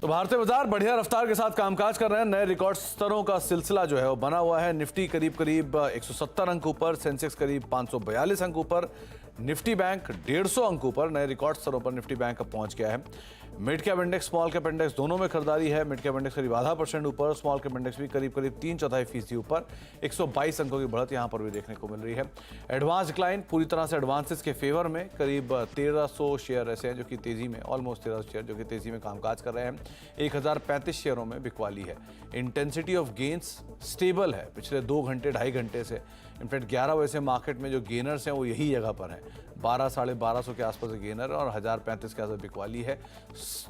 तो भारतीय बाजार बढ़िया रफ्तार के साथ कामकाज कर रहे हैं। नए रिकॉर्ड स्तरों का सिलसिला जो है वो बना हुआ है। निफ्टी करीब करीब 170 अंक ऊपर, सेंसेक्स करीब 542 अंक ऊपर, निफ्टी बैंक 150 अंक ऊपर। नए रिकॉर्ड स्तरों पर निफ्टी बैंक अब पहुंच गया है। Mid cap index, small cap index दोनों में खरीदारी है। मिड कैप इंडेक्स करीब 0.5% ऊपर, स्मॉल कैप इंडेक्स भी करीब 3/4% ऊपर। 122 अंकों की बढ़त यहां पर भी देखने को मिल रही है। एडवांस डिक्लाइन पूरी तरह से एडवांसेस के फेवर में। करीब 1300 शेयर ऐसे हैं जो कि तेजी में, ऑलमोस्ट 1300 शेयर जो कि तेजी में कामकाज कर रहे हैं। 1035 शेयरों में बिकवाली है। इंटेंसिटी ऑफ गेन्स स्टेबल है पिछले 2 घंटे 2.5 घंटे से। इनफैक्ट 11 बजे से मार्केट में जो गेनर्स हैं वो यही जगह पर हैं। 1200-1250 के आसपास गेनर और 1035 के आसपास बिकवाली है।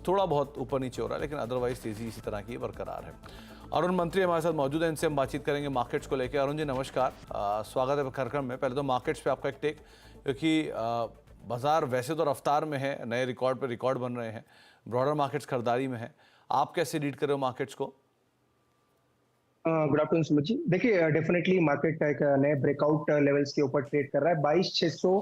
थोड़ा बहुत ऊपर नीचे हो रहा है, लेकिन अदरवाइज तेजी इसी तरह की बरकरार है। अरुण मंत्री हमारे साथ मौजूद हैं, इनसे हम बातचीत करेंगे मार्केट्स को लेकर। अरुण जी नमस्कार, स्वागत है कार्यक्रम में। पहले तो मार्केट्स पे आपका एक टेक, क्योंकि बाजार वैसे तो रफ्तार में है, नए रिकॉर्ड पे रिकॉर्ड बन रहे हैं, ब्रॉडर मार्केट्स खरीदारी में है। आप कैसे रीड कर रहे हो मार्केट्स को? Good afternoon Sumit ji. देखिए, डेफिनेटली मार्केट एक नए ब्रेकआउट लेवल्स के ऊपर ट्रेड कर रहा है। 22,600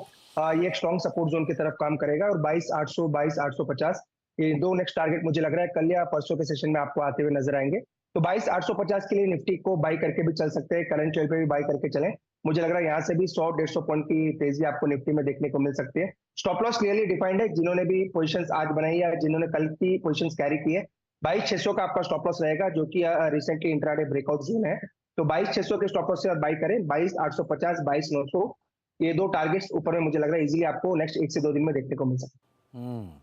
ये एक स्ट्रॉन्ग सपोर्ट जोन की तरफ काम करेगा और 22,800 22,850 ये दो नेक्स्ट टारगेट मुझे लग रहा है कल या परसों के सेशन में आपको आते हुए नजर आएंगे। तो 22,850 के लिए निफ्टी को बाई करके भी चल सकते हैं, करंट लेवल पे भी बाई करके चलें। मुझे लग रहा है यहाँ से भी 100-150 पॉइंट की तेजी आपको निफ्टी में देखने को मिल सकती है। स्टॉप लॉस क्लियरली डिफाइंड है। जिन्होंने भी पोजीशंस आज बनाई है, जिन्होंने कल की पोजीशंस कैरी की है, 22,600 का आपका स्टॉप लॉस रहेगा, जो कि रिसेंटली इंट्राडे ब्रेकआउट जोन है। तो 22,600 के स्टॉप लॉस से आप बाई करें। 22,850 22,900 ये दो टारगेट्स ऊपर में मुझे लग रहा है इजीली आपको नेक्स्ट 1 से 2 दिन में देखने को मिल सकता है।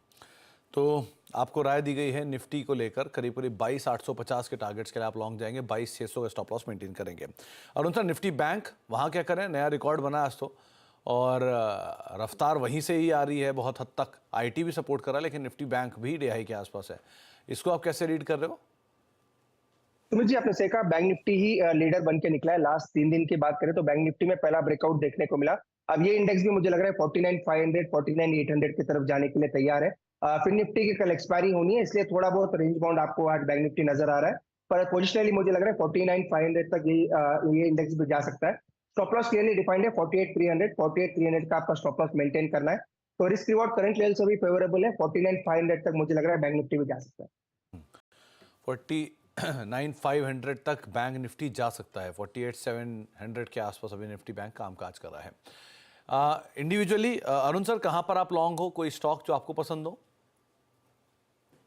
तो आपको राय दी गई है निफ्टी को लेकर, करीब करीब 22,850 के टारगेट्स के लिए आप लॉन्ग जाएंगे, 22,600 का स्टॉप लॉस मेंटेन करेंगे। और उनका निफ्टी बैंक वहाँ क्या करें, नया रिकॉर्ड बना आज तो, और रफ्तार वहीं से ही आ रही है बहुत हद तक। आईटी भी सपोर्ट कर रहा है, लेकिन निफ्टी बैंक भी DI के आसपास है। इसको आप कैसे रीड कर रहे हो? सुमित जी, आपने सही कहा, बैंक निफ्टी ही लीडर बन के निकला है। लास्ट 3 दिन की बात करें तो बैंक निफ्टी में पहला ब्रेकआउट देखने को मिला। अब ये इंडेक्स भी मुझे लग रहा है 49,500 49,800 की तरफ जाने के लिए तैयार है। फिर निफ्टी की कल एक्सपायरी होनी है, इसलिए थोड़ा बहुत रेंज बाउंड आपको आज बैंक निफ्टी नजर आ रहा है। पर पोजिशनली मुझे लग रहा है 49,500 तक ये इंडेक्स भी जा सकता है। स्टॉप लॉस क्लियरली डिफाइंड है 48,300 48,300 का आपका स्टॉप लॉस मेंटेन करना है। तो रिस्क रिवॉर्ड करंट लेवल से भी फेवरेबल है। 49,500 तक मुझे लग रहा है बैंक निफ्टी भी जा सकता है। 49,500 तक बैंक निफ्टी जा सकता है। 48,700 के आसपास अभी निफ्टी बैंक कामकाज कर रहा है। इंडिविजुअली अरुण सर, कहां पर आप लॉन्ग हो? कोई स्टॉक जो आपको पसंद हो?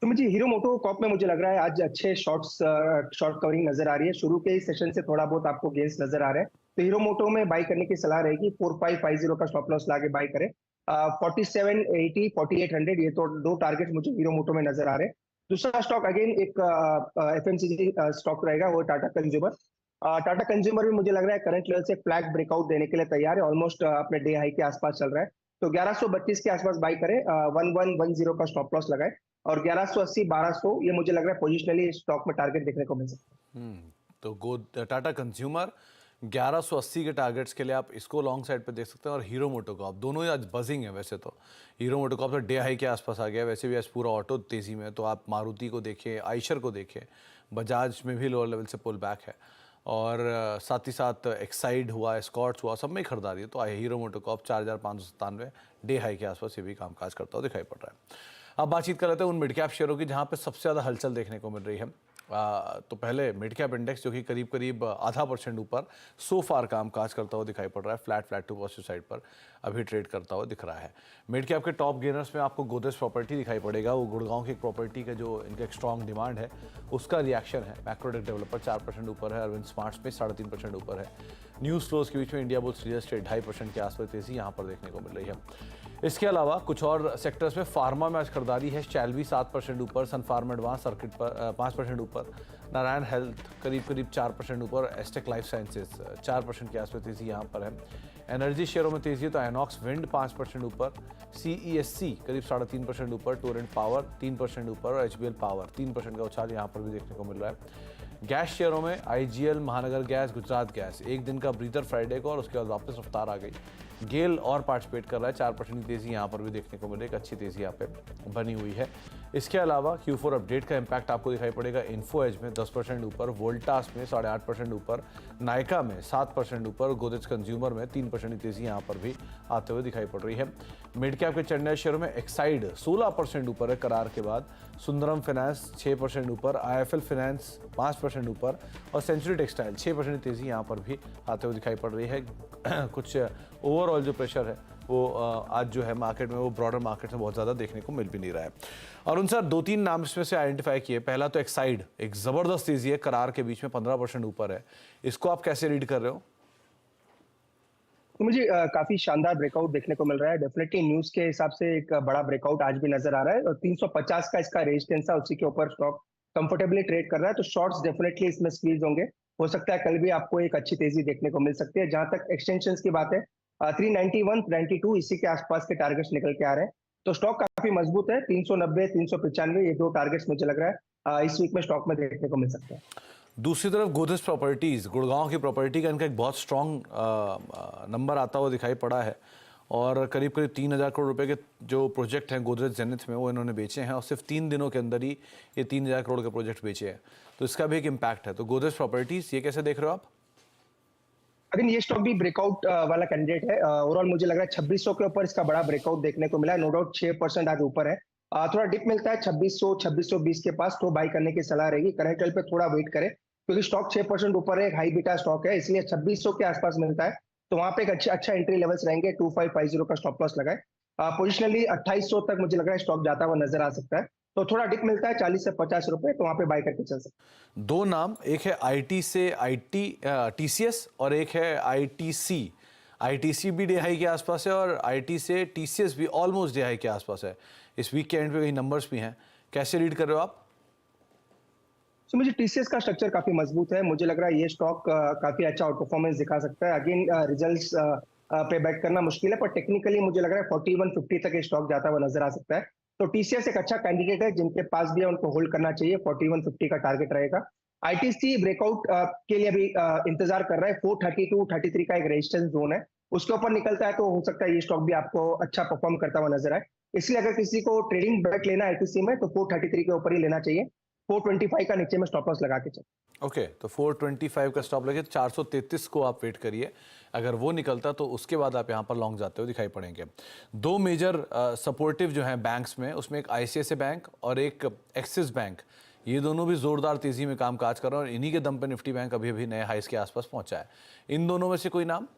तो मुझे हीरो मोटो कॉप में मुझे लग रहा है आज अच्छे शॉर्ट कवरिंग नजर आ रही है। शुरू के ही सेशन से थोड़ा बहुत आपको गेंस नजर आ रहे हैं, तो हीरो मोटो में बाई करने की सलाह रहेगी। 4550 का स्टॉप लॉस लाके बाई करें। 4780 4800 ये तो दो टारगेट मुझे हीरो मोटो में नजर आ रहे हैं। दूसरा स्टॉक अगेन एक FMCG स्टॉक रहेगा, वो टाटा कंज्यूमर। टाटा कंज्यूमर भी मुझे लग रहा है करंट लेवल से फ्लैग ब्रेकआउट देने के लिए तैयार है। ऑलमोस्ट अपने डे हाई के आसपास चल रहा है, तो 1132 के आसपास बाई करें। 1110 का स्टॉप लॉस लगाए और 1180 1200 ये मुझे लग रहा है पोजिशनली स्टॉक में टारगेट देखने को मिल सकता है। तो टाटा कंज्यूमर 1180 के टारगेट्स के लिए आप इसको लॉन्ग साइड पे देख सकते हैं। और हीरो मोटो को आप दोनों ही आज बजिंग है। वैसे तो हीरो मोटो को आप तो डे हाई के आसपास आ गया, वैसे भी आज पूरा ऑटो तेजी में। तो आप मारुति को देखिए, आइशर को देखिए, बजाज में भी लोअर लेवल से पुल बैक है, और साथ ही साथ एक्साइड हुआ, स्कॉट्स हुआ, सब में खरीदारी है। तो हीरो मोटो को आप 4,597 डे हाई के आसपास ये भी कामकाज करता हुआ दिखाई पड़ रहा है। अब बातचीत कर लेते हैं उन मिड कैप शेयरों की जहां पे सबसे ज़्यादा हलचल देखने को मिल रही है। तो पहले मिड कैप इंडेक्स जो कि करीब करीब 0.5% ऊपर सो फार कामकाज करता हुआ दिखाई पड़ रहा है। फ्लैट टू पॉजिटिव साइड पर अभी ट्रेड करता हुआ दिख रहा है। मिड कैप के टॉप गेनर्स में आपको गोदरेज प्रॉपर्टी दिखाई पड़ेगा। वो गुड़गांव की एक प्रॉपर्टी का जो इनका एक स्ट्रॉन्ग डिमांड है उसका रिएक्शन है। मैक्रोटेक डेवलपर 4% ऊपर है। अरविंद स्मार्ट्स में 3.5% ऊपर है। न्यूज़ फ्लोज के बीच में इंडिया बुल्स रियल एस्टेट 2.5% के आसपास तेजी यहाँ पर देखने को मिल रही है। इसके अलावा कुछ और सेक्टर्स में फार्मा में आज खरीदारी है। शैलवी 7% ऊपर, सन फार्म एडवांस सर्किट पर 5% ऊपर, नारायण हेल्थ करीब करीब 4% ऊपर, एस्टेक लाइफ साइंसेज 4% के आसपास तेजी यहाँ पर है। एनर्जी शेयरों में तेजी है तो आइनॉक्स विंड 5% ऊपर, CESC करीब 3.5% ऊपर, टोरेंट पावर 3% ऊपर और HBL पावर 3% का उछाल यहाँ पर भी देखने को मिल रहा है। गैस शेयरों में IGL, महानगर गैस, गुजरात गैस एक दिन का ब्रीदर फ्राइडे को, और उसके बाद वापस रफ्तार आ गई। गेल और पार्टिसिपेट कर रहा है, 4% की तेजी यहाँ पर भी देखने को मिलेगी, अच्छी तेजी यहाँ पे बनी हुई है। इसके अलावा Q4 अपडेट का इम्पैक्ट आपको दिखाई पड़ेगा इन्फो एज में 10% ऊपर, वोल्टास में 8.5% ऊपर, नायका में 7% ऊपर, गोदरेज कंज्यूमर में 3% की तेजी यहाँ पर भी आते हुए दिखाई पड़ रही है। मिड कैप के चढ़ने शेयरों में एक्साइड 16% ऊपर है करार के बाद, सुंदरम फाइनेंस 6% ऊपर, IIFL फाइनेंस 5% ऊपर और सेंचुरी टेक्सटाइल 6% की तेजी यहाँ पर भी आते हुए दिखाई पड़ रही है। कुछ ओवरऑल जो प्रेशर है वो आज जो है मार्केट में वो ब्रॉडर मार्केट में बहुत ज़्यादा देखने को मिल भी नहीं रहा है। अरुण सर, 2-3 नाम इसमें से आइडेंटिफाई किए। पहला तो एक्साइड, एक ज़बरदस्त तेजी है, करार के बीच में 15% ऊपर है, इसको आप कैसे रीड कर रहे हो? तो मुझे काफी शानदार ब्रेकआउट देखने को मिल रहा है। डेफिनेटली न्यूज के हिसाब से एक बड़ा ब्रेकआउट आज भी नजर आ रहा है और 350 का इसका रेजिस्टेंस है, उसी के ऊपर स्टॉक कंफर्टेबली ट्रेड कर रहा है, तो शॉर्ट्स डेफिनेटली इसमें स्क्वीज होंगे। हो सकता है कल भी आपको एक अच्छी तेजी देखने को मिल सकती है। जहां तक एक्सटेंशन की बात है, 391 92 इसी के आसपास के टारगेट्स निकल के आ रहे हैं, तो स्टॉक काफी मजबूत है। 390 395 ये 2 टारगेट्स मुझे लग रहा है इस वीक में स्टॉक में देखने को मिल सकता है। दूसरी तरफ गोदरेज प्रॉपर्टीज़, गुड़गांव की प्रॉपर्टी का इनका एक बहुत स्ट्रॉन्ग नंबर आता हुआ दिखाई पड़ा है और करीब करीब 3,000 करोड़ रुपए के जो प्रोजेक्ट हैं गोदरेज जेनिथ में वो इन्होंने बेचे हैं और सिर्फ 3 दिनों के अंदर ही ये 3,000 करोड़ के प्रोजेक्ट बेचे हैं, तो इसका भी एक इम्पैक्ट है। तो गोदरेज प्रॉपर्टीज़ ये कैसे देख रहे हो आप? अगेन ये स्टॉक भी ब्रेकआउट वाला कैंडिडेट है। ओवरऑल मुझे लग रहा है 2600 के ऊपर इसका बड़ा ब्रेकआउट देखने को मिला है। नो डाउट 6% आज ऊपर है। थोड़ा डिप मिलता है 2600 2620 के पास, तो बाई करने की सलाह रहेगी। करंट लेवल पे थोड़ा वेट करें क्योंकि स्टॉक 6% ऊपर है, एक हाई बीटा स्टॉक है, इसलिए 2600 के आसपास मिलता है तो वहां पे एक अच्छा एंट्री लेवल्स रहेंगे। 2550 का स्टॉप लॉस लगाए। पोजिशनली 2800 तक मुझे लग रहा है स्टॉक जाता हुआ नजर आ सकता है, तो थोड़ा डिप मिलता है 40 से 50 रुपए, तो वहां पे बाई करके चल सकते हैं। 2 नाम, एक है IT से TCS और एक है ITC। ITC भी डे हाई के आसपास है और IT से TCS भी ऑलमोस्ट डे हाई के आसपास है। इस वीक के एंड पे कई नंबर्स भी हैं, कैसे रीड कर रहे हो आप? तो मुझे टीसीएस का स्ट्रक्चर काफी मजबूत है। मुझे लग रहा है ये स्टॉक काफी अच्छा आउट परफॉर्मेंस दिखा सकता है। अगेन रिजल्ट्स पे बैट करना मुश्किल है, पर टेक्निकली मुझे लग रहा है 4150 तक ये स्टॉक जाता हुआ नजर आ सकता है। तो टीसीएस एक अच्छा कैंडिडेट है, जिनके पास भी है उनको होल्ड करना चाहिए। 4150 का टारगेट रहेगा। आईटीसी ब्रेकआउट के लिए अभी इंतजार कर रहा है। 432 33 का एक रेजिस्टेंस जोन है, उसके ऊपर निकलता है तो हो सकता है ये स्टॉक भी आपको अच्छा परफॉर्म करता हुआ नजर आए। इसलिए अगर किसी को ट्रेडिंग बैट लेना है आईटीसी में तो 433 के ऊपर ही लेना चाहिए। 425 का नीचे में स्टॉप लॉस लगा के चल। ओके, तो 425 का स्टॉप लगे, 433 को आप वेट करिए। अगर वो निकलता तो उसके बाद आप यहाँ पर लॉन्ग जाते हुए दिखाई पड़ेंगे। 2 मेजर सपोर्टिव जो हैं बैंक्स में, उसमें एक ICICI बैंक और एक एक्सिस बैंक, ये दोनों भी जोरदार तेजी में काम काज कर रहे हैं और इन्हीं के दम पे निफ्टी बैंक अभी अभी नए हाइस के आसपास पहुंचा है। इन दोनों में से कोई नाम?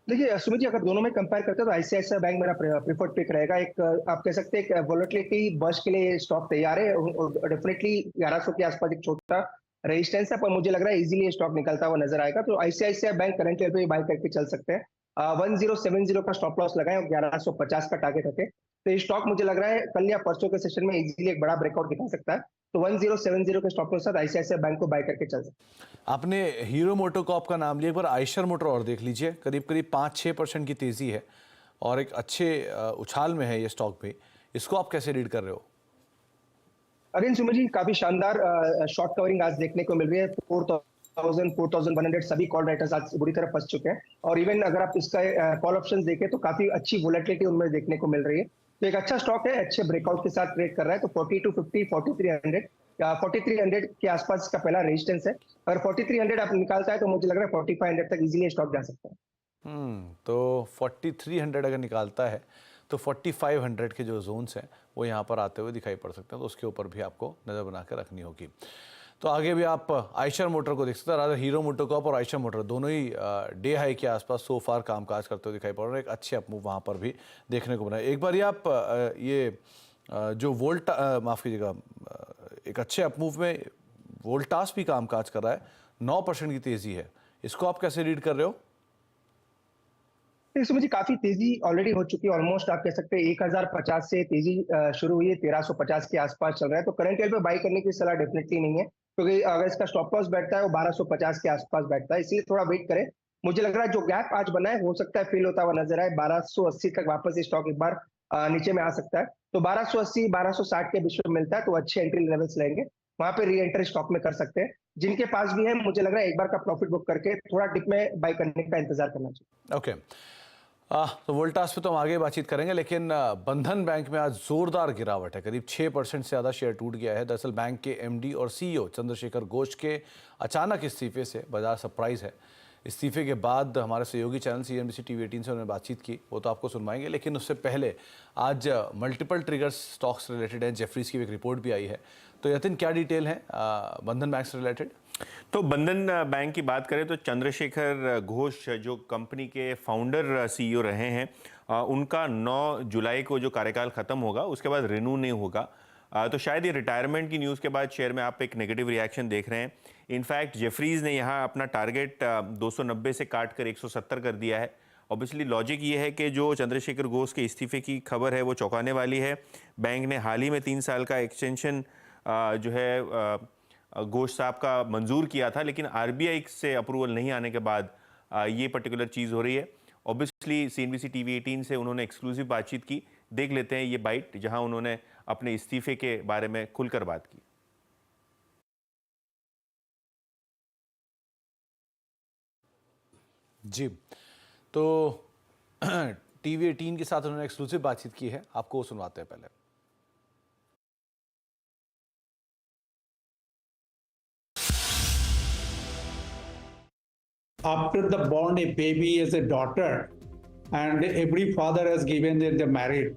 देखिए सुमित जी, अगर दोनों में कंपेयर करते हैं तो आईसीआईसीआई बैंक मेरा प्रीफर्ड पिक रहेगा। एक आप कह सकते हैं वोलेटिलिटी बर्स्ट के लिए स्टॉक तैयार है। डेफिनेटली 1100 के आसपास एक छोटा रेजिस्टेंस है, पर मुझे लग रहा है इजीली स्टॉक निकलता हुआ नजर आएगा। तो आईसीआईसीआई बैंक करंट लेवल पे बाय करके चल सकते हैं। 1070 का स्टॉप लॉस लगाएं और 1150 का टारगेट रखें। तो ये स्टॉक मुझे लग रहा है कल या परसों के सेशन में इजीली एक बड़ा ब्रेकआउट दिखा सकता है। तो 1070 के स्टॉप लॉस के साथ आईसीआईसीआई बैंक को बाय करके चल सकते हैं। आपने हीरो मोटोकॉर्प का नाम लिया, एक बार आयशर मोटर और देख लीजिए। करीब करीब 5-6% की तेजी है और एक अच्छे उछाल में है ये स्टॉक भी। इसको आप कैसे रीड कर रहे हो? अगेन सुमित जी, काफी शानदार शॉर्ट कवरिंग आज देखने को मिल रही है। 4000 4100 सभी कॉल राइटर्स आज बुरी तरह फंस चुके हैं और इवन अगर आप इसका कॉल ऑप्शंस देखें तो काफी अच्छी वोलेटिलिटी उनमें देखने को मिल रही है। तो एक अच्छा स्टॉक है, अच्छे ब्रेकआउट के साथ ट्रेड कर रहा है। तो 4250 4300 या 4300 के आसपास इसका पहला रेजिस्टेंस है। अगर 4300 आप निकालता है तो मुझे लग रहा है 4500 तक इजीली स्टॉक जा सकता है। तो 4300 अगर निकालता है तो 4500 के जो जोन्स हैं वो यहाँ पर आते हुए दिखाई पड़ सकते हैं, तो उसके ऊपर भी आपको नज़र बना कर रखनी होगी। तो आगे भी आप आयशर मोटर को देख सकते हैं। राजा हीरो मोटोकॉर्प और आयशर मोटर दोनों ही डे हाई के आसपास सो फार कामकाज करते हुए दिखाई पड़ रहे हैं। एक अच्छे अपमूव वहाँ पर भी देखने को मिला। एक बार ये आप जो माफ़ कीजिएगा, एक अच्छे अपमूव में वोल्टास भी कामकाज कर रहा है, 9% की तेज़ी है। इसको आप कैसे रीड कर रहे हो? तो मुझे काफी तेजी ऑलरेडी हो चुकी है। ऑलमोस्ट आप कह सकते हैं 1050 से तेजी शुरू हुई है, 1350 के आसपास चल रहा है। तो करंट लेवल पे बाई करने की सलाह डेफिनेटली नहीं है, क्योंकि अगर इसका स्टॉप लॉस बैठता है वो 1250 के आसपास बैठता है, इसलिए थोड़ा वेट करें। मुझे लग रहा है जो गैप आज बना है हो सकता है फिल होता हुआ नजर आए। 1280 तक वापस स्टॉक एक बार नीचे में आ सकता है। तो 1280 1260 के बीच में मिलता है तो अच्छे एंट्री लेवल्स लेंगे, वहां पे री एंटर स्टॉक में कर सकते हैं। जिनके पास भी है मुझे लग रहा है एक बार का प्रॉफिट बुक करके थोड़ा डिप में बाय करने का इंतजार करना चाहिए। ओके, तो वोल्टास पे तो हम आगे बातचीत करेंगे, लेकिन बंधन बैंक में आज जोरदार गिरावट है। करीब 6% से ज़्यादा शेयर टूट गया है। दरअसल बैंक के एमडी और सीईओ चंद्रशेखर घोष के अचानक इस्तीफे से बाजार सरप्राइज है। इस्तीफे के बाद हमारे सहयोगी चैनल CNBC TV18 से उन्होंने बातचीत की, वो तो आपको सुनवाएंगे, लेकिन उससे पहले आज मल्टीपल ट्रिगर्स स्टॉक्स रिलेटेड है। जेफरीज की एक रिपोर्ट भी आई है। तो यतिन, क्या डिटेल है बंधन बैंक से रिलेटेड? तो बंधन बैंक की बात करें तो चंद्रशेखर घोष जो कंपनी के फाउंडर सीईओ रहे हैं, उनका 9 जुलाई को जो कार्यकाल खत्म होगा उसके बाद रिन्यू नहीं होगा। तो शायद ये रिटायरमेंट की न्यूज़ के बाद शेयर में आप एक नेगेटिव रिएक्शन देख रहे हैं। इनफैक्ट जेफरीज ने यहाँ अपना टारगेट 290 से काट कर 170 कर दिया है। ऑब्वियसली लॉजिक ये है कि जो चंद्रशेखर घोष के इस्तीफे की खबर है वो चौंकाने वाली है। बैंक ने हाल ही में 3 साल का एक्सटेंशन जो है घोष साहब का मंजूर किया था, लेकिन आरबीआई से अप्रूवल नहीं आने के बाद ये पर्टिकुलर चीज़ हो रही है। ऑब्वियसली CNBC TV18 से उन्होंने एक्सक्लूसिव बातचीत की। देख लेते हैं ये बाइट जहां उन्होंने अपने इस्तीफे के बारे में खुलकर बात की। जी, तो TV18 के साथ उन्होंने एक्सक्लूसिव बातचीत की है, आपको सुनवाते हैं पहले। After the born a baby as a daughter, and every father has given that they're married,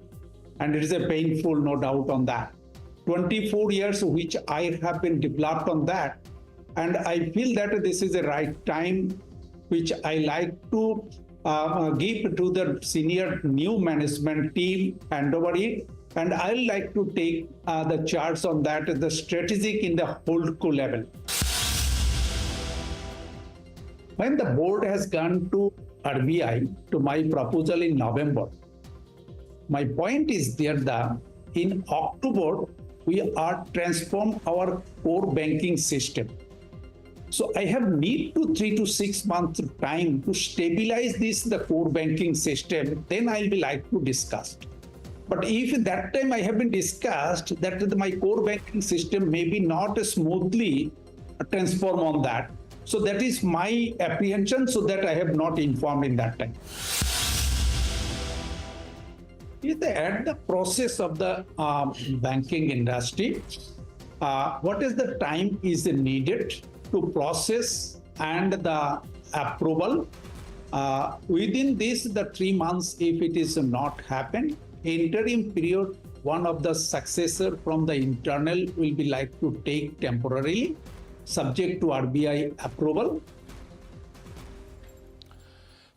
and it is a painful, no doubt on that. 24 years which I have been developed on that, and I feel that this is the right time which I like to give to the senior new management team, hand over it, and I like to take the charge on that, the strategic in the holdco level. When the board has gone to RBI to my proposal in November, my point is there that in October, we are transform our core banking system. So I have need to 3 to 6 months time to stabilize the core banking system, then I'll be like to discuss. But if at that time I have been discussed that my core banking system may be not smoothly transform on that. So that is my apprehension, so that I have not informed in that time. At the process of the banking industry, what is the time is needed to process and the approval? Within this, the 3 months, if it is not happened, interim period, one of the successor from the internal will be like to take temporarily, subject to RBI approval.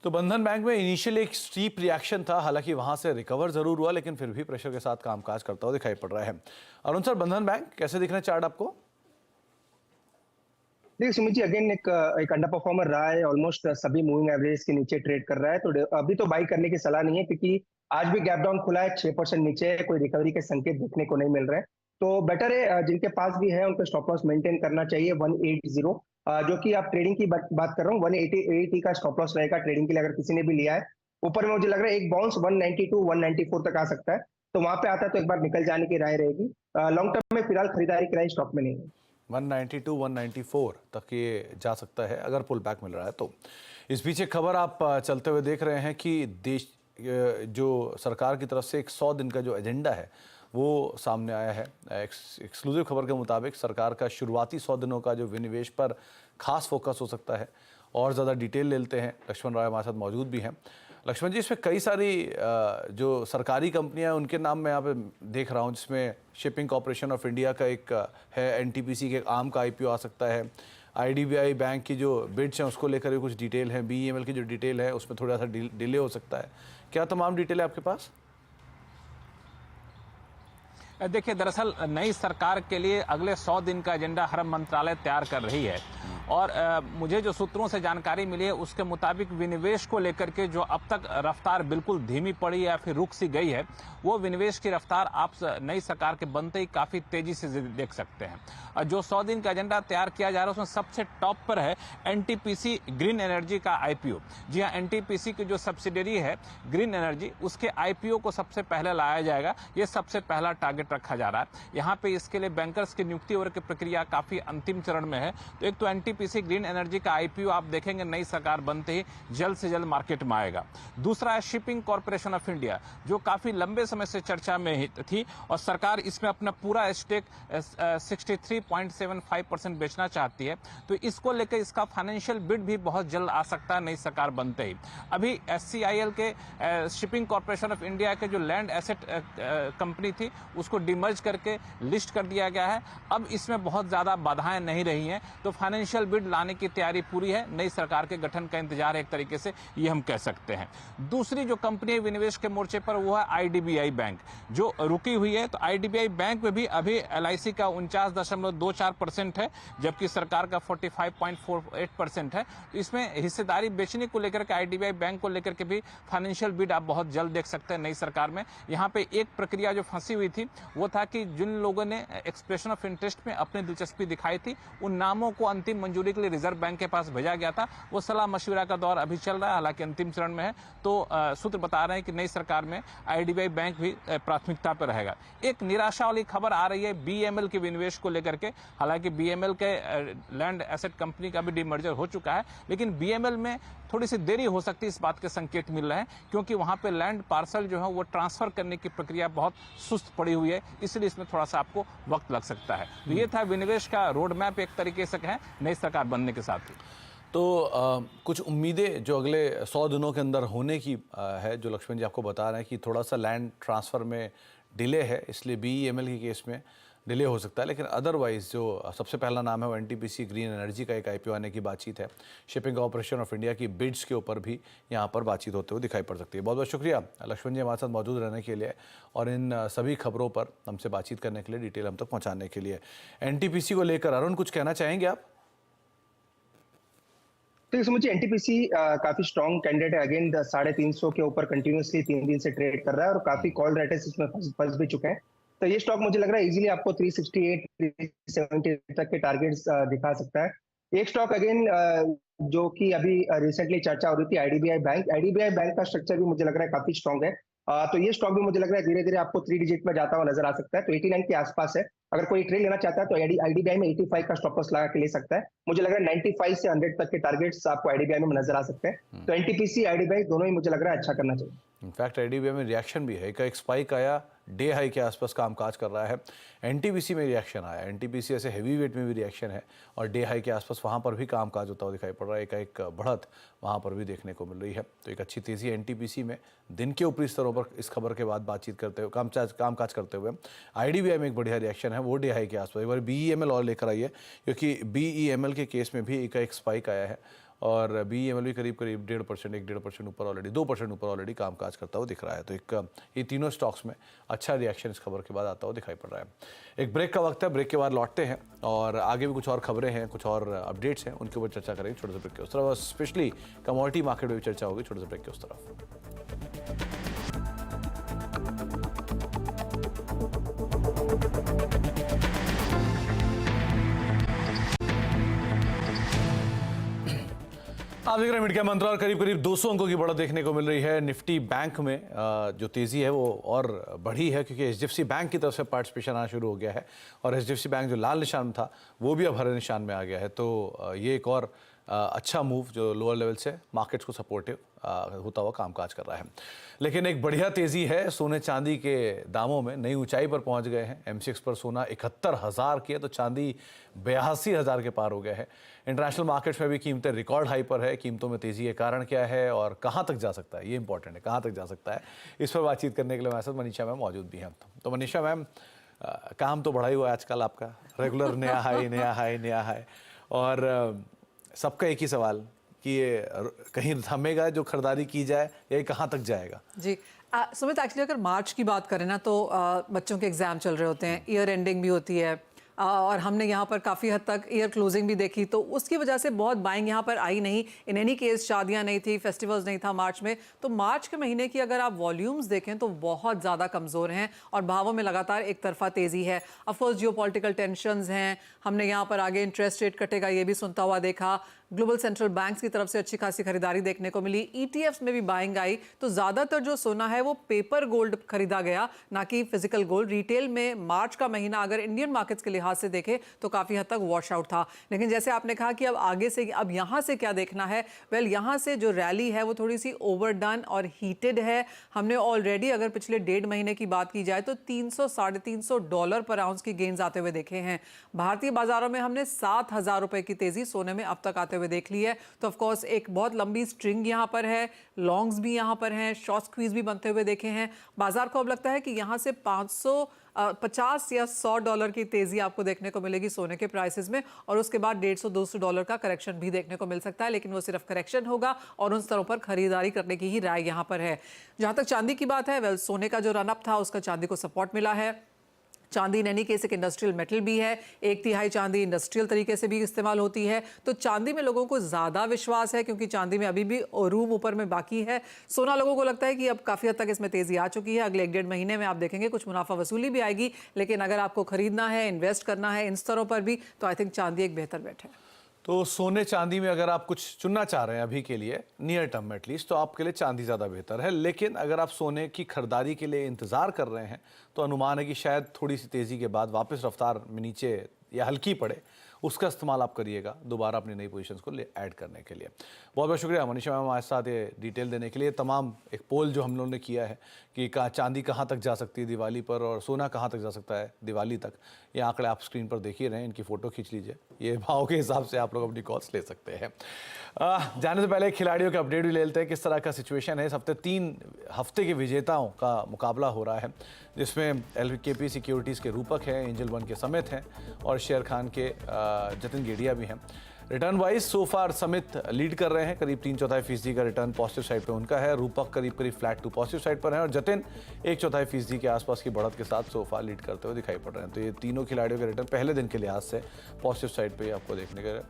तो बंधन bank में initial एक steep reaction था, हालांकि वहां से recover जरूर हुआ, लेकिन फिर भी प्रेशर के साथ कामकाज करता हुआ दिखाई पड़ रहा है। अरुण सर, बंधन बैंक कैसे दिख रहे हैं चार्ट आपको? देखिए सुमित जी, अगेन एक अंडर परफॉर्मर रहा है, ऑलमोस्ट सभी मूविंग एवरेज के नीचे ट्रेड कर रहा है। तो अभी तो बाई करने की सलाह नहीं है, क्योंकि आज भी गैप डाउन खुला है, 6% नीचे, कोई रिकवरी के संकेत देखने को नहीं मिल रहे हैं। तो बेटर है जिनके पास भी है उनको स्टॉप लॉस मेंटेन करना चाहिए 180, जो कि आप ट्रेडिंग की बात कर रहा हूँ, 180 का स्टॉप लॉस रहेगा ट्रेडिंग के लिए, अगर किसी ने भी लिया है। ऊपर में मुझे लग रहा है एक बाउंस 192 194 तक आ सकता है, तो वहां पे आता है तो एक बार निकल जाने की राय रहेगी। लॉन्ग टर्म में फिलहाल खरीदारी की राय स्टॉक में नहीं है। 192 194 तक ये जा सकता है अगर पुल बैक मिल रहा है तो। इस पीछे खबर आप चलते हुए देख रहे हैं कि देश जो सरकार की तरफ से एक 100 दिन का जो एजेंडा है वो सामने आया है। एक्सक्लूसिव खबर के मुताबिक सरकार का शुरुआती 100 दिनों का जो विनिवेश पर खास फोकस हो सकता है। और ज़्यादा डिटेल ले लेते हैं, लक्ष्मण राय हमारे साथ मौजूद भी हैं। लक्ष्मण जी, इसमें कई सारी जो सरकारी कंपनियां हैं उनके नाम मैं यहाँ पे देख रहा हूँ, जिसमें शिपिंग कॉर्पोरेशन ऑफ इंडिया का एक है, NTPC के आम का IPO आ सकता है, IDBI बैंक की जो बिड्स हैं उसको लेकर कुछ डिटेल है, BEML की जो डिटेल है उसमें थोड़ा सा डिले हो सकता है। क्या तमाम डिटेल है आपके पास? देखिए, दरअसल नई सरकार के लिए अगले 100 दिन का एजेंडा हर मंत्रालय तैयार कर रही है और मुझे जो सूत्रों से जानकारी मिली है उसके मुताबिक विनिवेश को लेकर के जो अब तक रफ्तार बिल्कुल धीमी पड़ी या फिर रुक सी गई है, वो विनिवेश की रफ्तार आप नई सरकार के बनते ही काफी तेजी से देख सकते हैं। जो 100 दिन का एजेंडा तैयार किया जा रहा है उसमें सबसे टॉप पर है एनटीपीसी ग्रीन एनर्जी का आईपीओ। जी हाँ, एनटीपीसी की जो सब्सिडरी है ग्रीन एनर्जी, उसके आईपीओ को सबसे पहले लाया जाएगा। ये सबसे पहला टारगेट रखा जा रहा है। यहाँ पे इसके लिए बैंकर्स की नियुक्ति और की प्रक्रिया काफी अंतिम चरण में है। तो एक तो एनटीपीसी ग्रीन एनर्जी का आईपीओ आप देखेंगे नई सरकार बनते ही जल्द से जल्द मार्केट में आएगा। दूसरा है शिपिंग कॉर्पोरेशन ऑफ इंडिया, जो काफी लंबे समय से चर्चा में थी और सरकार इसमें अपना पूरा स्टेक 63.75% बेचना चाहती है। तो इसको लेकर इसका फाइनेंशियल बिड भी बहुत जल्द आ सकता है नई सरकार बनते ही। अभी SCIL के शिपिंग कॉर्पोरेशन ऑफ इंडिया के जो लैंड एसेट कंपनी थी उसको डिमर्ज करके लिस्ट कर दिया गया है। अब इसमें बहुत ज्यादा बाधाएं नहीं रही हैं, तो फाइनेंशियल बिड लाने की तैयारी पूरी है। नई सरकार के गठन का इंतजार है एक तरीके से, ये हम कह सकते हैं। दूसरी जो कंपनी विनिवेश के मोर्चे पर वो है IDBI बैंक, जो रुकी हुई है। तो IDBI बैंक में भी अभी LIC का 49.24% है, जबकि सरकार का 45.48% है। तो इसमें हिस्सेदारी बेचने को लेकर के IDBI बैंक को लेकर के भी फाइनेंशियल बिड आप बहुत जल्द देख सकते हैं नई सरकार में। यहाँ पे एक प्रक्रिया जो फंसी हुई थी वो था कि जिन लोगों ने एक्सप्रेशन ऑफ इंटरेस्ट में अपनी दिलचस्पी दिखाई थी उन नामों को अंतिम मंजूरी के लिए रिजर्व बैंक के पास भेजा गया था। वो सलाह मशविरा का दौर अभी चल रहा है, हालांकि अंतिम चरण में है। तो सूत्र बता रहे हैं कि नई सरकार में IDBI बैंक भी प्राथमिकता पर रहेगा। एक निराशा वाली खबर आ रही है BEML के विनिवेश को लेकर के। हालांकि BEML के लैंड एसेट कंपनी का भी डीमर्जर हो चुका है, लेकिन BEML में थोड़ी सी देरी हो सकती है, इस बात के संकेत मिल रहे हैं, क्योंकि वहां पे लैंड पार्सल जो है वो ट्रांसफर करने की प्रक्रिया बहुत सुस्त पड़ी हुई है, इसलिए इसमें थोड़ा सा आपको वक्त लग सकता है। तो ये था विनिवेश का रोड मैप एक तरीके से है नई सरकार बनने के साथ ही। तो कुछ उम्मीदें जो अगले 100 दिनों के अंदर होने की है, जो लक्ष्मण जी आपको बता रहे हैं कि थोड़ा सा लैंड ट्रांसफ़र में डिले है, इसलिए BEML के केस में डिले हो सकता है। लेकिन अदरवाइज़ जो सबसे पहला नाम है वो एनटीपीसी ग्रीन एनर्जी का एक IPO आने की बातचीत है। शिपिंग कॉर्पोरेशन ऑफ इंडिया की बिड्स के ऊपर भी यहाँ पर बातचीत होते हुए दिखाई पड़ सकती है। बहुत बहुत शुक्रिया लक्ष्मण जी हमारे साथ मौजूद रहने के लिए और इन सभी खबरों पर हमसे बातचीत करने के लिए, डिटेल हम तक पहुँचाने के लिए। एनटीपीसी को लेकर अरुण कुछ कहना चाहेंगे आप? तो इस मुझे एनटीपीसी काफी स्ट्रॉन्ग कैंडिडेट है। अगेन 350 के ऊपर कंटिन्यूअसली 3 दिन से ट्रेड कर रहा है और काफी कॉल राइटर्स इसमें फंस भी चुके हैं। तो ये स्टॉक मुझे लग रहा है इजीली आपको 368 370 तक के टारगेट्स दिखा सकता है। एक स्टॉक अगेन जो कि अभी रिसेंटली चर्चा हो रही थी, IDBI बैंक का स्ट्रक्चर भी मुझे लग रहा है काफी स्ट्रॉन्ग है। तो ये स्टॉक भी मुझे लग रहा है धीरे धीरे आपको 3 डिजिट में जाता हुआ नजर आ सकता है। तो 89 के आसपास है। अगर कोई ट्रेड लेना चाहता है तो IDBI में 85 का स्टॉप लॉस लगा के ले सकता है। मुझे लग रहा है 95 से 100 तक के टारगेट्स आपको IDBI में नजर आ सकते हैं। तो एनटीपीसी IDBI दोनों ही मुझे लग रहा है अच्छा करना चाहिए। इनफैक्ट IDBI में रिएक्शन भी है, एक स्पाइक आया, डे हाई के आसपास कामकाज कर रहा है। एनटीपीसी में रिएक्शन आया, एनटीपीसी ऐसे हैवी वेट में भी रिएक्शन है और डे हाई के आसपास वहाँ पर भी कामकाज होता हुआ दिखाई पड़ रहा है। एक बढ़त वहाँ पर भी देखने को मिल रही है। तो एक अच्छी तेज़ी एनटीपीसी में दिन के ऊपरी स्तरों पर इस खबर के बाद बातचीत करते हुए कामकाज करते हुए IDBI में एक बढ़िया रिएक्शन है, वो डे हाई के आसपास। एक बार BEML और लेकर आई है, क्योंकि BEML के केस में भी एक स्पाइक आया है और BEML भी करीब 1.5% 1.5% ऊपर ऑलरेडी 2% ऊपर ऑलरेडी कामकाज करता हुआ दिख रहा है। तो ये तीनों स्टॉक्स में अच्छा रिएक्शन इस खबर के बाद आता हुआ दिखाई पड़ रहा है। एक ब्रेक का वक्त है, ब्रेक के बाद लौटते हैं और आगे भी कुछ और खबरें हैं, कुछ और अपडेट्स हैं, उनके ऊपर चर्चा करेंगे छोटे से ब्रेक के उस तरफ। स्पेशली कमोडिटी मार्केट में भी चर्चा होगी छोटे से ब्रेक के उस तरफ। आप देख रहे हैं मिड कैप मंत्रा और करीब 200 अंकों की बढ़त देखने को मिल रही है। निफ्टी बैंक में जो तेज़ी है वो और बढ़ी है, क्योंकि HDFC बैंक की तरफ से पार्टिसिपेशन आना शुरू हो गया है और HDFC बैंक जो लाल निशान था वो भी अब हरे निशान में आ गया है। तो ये एक और अच्छा मूव जो लोअर लेवल से मार्केट्स को सपोर्टिव होता हुआ कामकाज कर रहा है। लेकिन एक बढ़िया तेज़ी है सोने चांदी के दामों में, नई ऊंचाई पर पहुंच गए हैं। MCX पर सोना 71,000 की है तो चांदी 82,000 के पार हो गया है। इंटरनेशनल मार्केट्स में भी कीमतें रिकॉर्ड हाई पर है। कीमतों में तेज़ी के कारण क्या है और कहाँ तक जा सकता है, ये इंपॉर्टेंट है, कहाँ तक जा सकता है। इस पर बातचीत करने के लिए हमारे साथ मनीषा मैम मौजूद भी हैं। तो मनीषा मैम, काम तो बढ़ा ही हुआ है आजकल आपका, रेगुलर नया हाई और सबका एक ही सवाल कि ये कहीं थमेगा जो खरीदारी की जाए या ये कहाँ तक जाएगा? जी सुमित, एक्चुअली अगर मार्च की बात करें ना तो बच्चों के एग्जाम चल रहे होते हैं, ईयर एंडिंग भी होती है और हमने यहाँ पर काफ़ी हद तक ईयर क्लोजिंग भी देखी, तो उसकी वजह से बहुत बाइंग यहाँ पर आई नहीं। इन एनी केस शादियाँ नहीं थी, फेस्टिवल्स नहीं था मार्च में, तो मार्च के महीने की अगर आप वॉल्यूम्स देखें तो बहुत ज़्यादा कमज़ोर हैं और भावों में लगातार एक तरफा तेज़ी है। ऑफकोर्स जियोपॉलिटिकल टेंशंस हैं, हमने यहाँ पर आगे इंटरेस्ट रेट कटेगा ये भी सुनता हुआ देखा, ग्लोबल सेंट्रल बैंक्स की तरफ से अच्छी खासी खरीदारी देखने को मिली, ईटीएफ्स में भी बाइंग आई। तो ज़्यादातर जो सोना है वो पेपर गोल्ड खरीदा गया, ना कि फिजिकल गोल्ड। रिटेल में मार्च का महीना अगर इंडियन मार्केट्स के लिहाज से देखें तो काफ़ी हद तक वॉश आउट था। लेकिन जैसे आपने कहा कि अब आगे से, अब यहाँ से क्या देखना है, वेल यहाँ से जो रैली है वो थोड़ी सी ओवरडन और हीटेड है। हमने ऑलरेडी अगर पिछले 1.5 महीने की बात की जाए तो $300-350 पर आउंस की गेंस आते हुए देखे हैं। भारतीय बाजारों में हमने 7,000 रुपए की तेजी सोने में अब तक आते हुए देख ली है। तो ऑफ कोर्स एक बहुत लंबी स्ट्रिंग यहाँ पर है, लॉन्ग्स भी यहाँ पर हैं, शॉर्ट स्क्वीज भी बनते हुए देखे हैं। बाजार को अब लगता है कि यहाँ से 550 या $100 की तेजी आपको देखने को मिलेगी सोने के प्राइसेस में, और उसके बाद $150-200 का करेक्शन भी देखने को मिल सकता है, लेकिन वो सिर्फ करेक्शन होगा और उन स्तरों पर खरीदारी करने की ही राय यहाँ पर है। जहाँ तक चांदी की बात है, वेल सोने का जो रनअप था उसका चांदी को सपोर्ट मिला है। चांदी इन एनी केस एक इंडस्ट्रियल मेटल भी है, 1/3 चांदी इंडस्ट्रियल तरीके से भी इस्तेमाल होती है, तो चांदी में लोगों को ज़्यादा विश्वास है क्योंकि चांदी में अभी भी रूम ऊपर में बाकी है। सोना लोगों को लगता है कि अब काफ़ी हद तक इसमें तेज़ी आ चुकी है, अगले 1-1.5 महीने में आप देखेंगे कुछ मुनाफा वसूली भी आएगी, लेकिन अगर आपको खरीदना है, इन्वेस्ट करना है इन स्तरों पर भी, तो आई थिंक चांदी एक बेहतर बेट है। तो सोने चांदी में अगर आप कुछ चुनना चाह रहे हैं अभी के लिए, नियर टर्म में एटलीस्ट, तो आपके लिए चांदी ज़्यादा बेहतर है। लेकिन अगर आप सोने की खरीदारी के लिए इंतज़ार कर रहे हैं तो अनुमान है कि शायद थोड़ी सी तेज़ी के बाद वापस रफ्तार में नीचे या हल्की पड़े, उसका इस्तेमाल आप करिएगा दोबारा अपनी नई पोजीशंस को ऐड करने के लिए। बहुत बहुत शुक्रिया मनीषा मैम हमारे साथ ये डिटेल देने के लिए। तमाम एक पोल जो हम लोगों ने किया है कि चांदी कहाँ तक जा सकती है दिवाली पर और सोना कहाँ तक जा सकता है दिवाली तक, ये आंकड़े आप स्क्रीन पर देख ही रहे हैं, इनकी फ़ोटो खींच लीजिए, ये भाव के हिसाब से आप लोग अपनी कॉल्स ले सकते हैं। जाने से पहले खिलाड़ियों के अपडेट भी ले लेते हैं किस तरह का सिचुएशन है। इस हफ्ते 3 हफ्ते के विजेताओं का मुकाबला हो रहा है, जिसमें LKP सिक्योरिटीज़ के रूपक हैं, एंजल वन के समित हैं और शेर खान के जतिन गेडिया भी हैं। रिटर्न वाइज सो फार समित लीड कर रहे हैं, करीब 3/4% का रिटर्न पॉजिटिव साइड पे उनका है। रूपक करीब फ्लैट टू पॉजिटिव साइड पर है और जतिन 1/4% के आसपास की बढ़त के साथ सो फार लीड करते हुए दिखाई पड़ रहे हैं। तो ये तीनों खिलाड़ियों के रिटर्न पहले दिन के लिहाज से पॉजिटिव साइड पे आपको देखने का।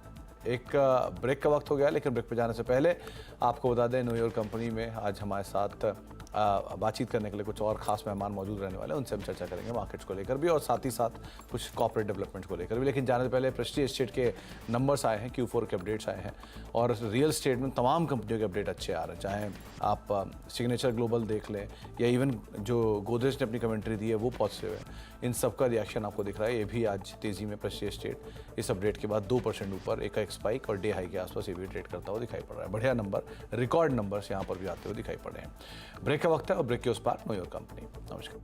एक ब्रेक का वक्त हो गया, लेकिन ब्रेक पे जाने से पहले आपको बता दें न्यूयॉर्क कंपनी में आज हमारे साथ बातचीत करने के लिए कुछ और खास मेहमान मौजूद रहने वाले हैं, उनसे हम चर्चा करेंगे मार्केट्स को लेकर भी और साथ ही साथ कुछ कॉर्पोरेट डेवलपमेंट को लेकर भी। लेकिन जाने से पहले प्रेस्टीज एस्टेट के नंबर्स आए हैं, Q4 के अपडेट्स आए हैं और रियल एस्टेट में तमाम कंपनियों के अपडेट अच्छे आ रहे हैं, चाहे आप सिग्नेचर ग्लोबल देख लें या इवन जो गोदरेज ने अपनी कमेंट्री दी है वो पॉजिटिव है। इन सब का रिएक्शन आपको दिख रहा है। ये भी आज तेज़ी में प्रेस्टीज एस्टेट इस अपडेट के बाद 2% ऊपर, एक स्पाइक और डे हाई के आसपास ये भी ट्रेड करता हुआ दिखाई पड़ रहा है। बढ़िया नंबर, रिकॉर्ड नंबर्स यहाँ पर भी आते हुए दिखाई पड़ रहे हैं। ब्रेक का वक्त है और ब्रेक के उस पार न्यूयॉर्क कंपनी। नमस्कार।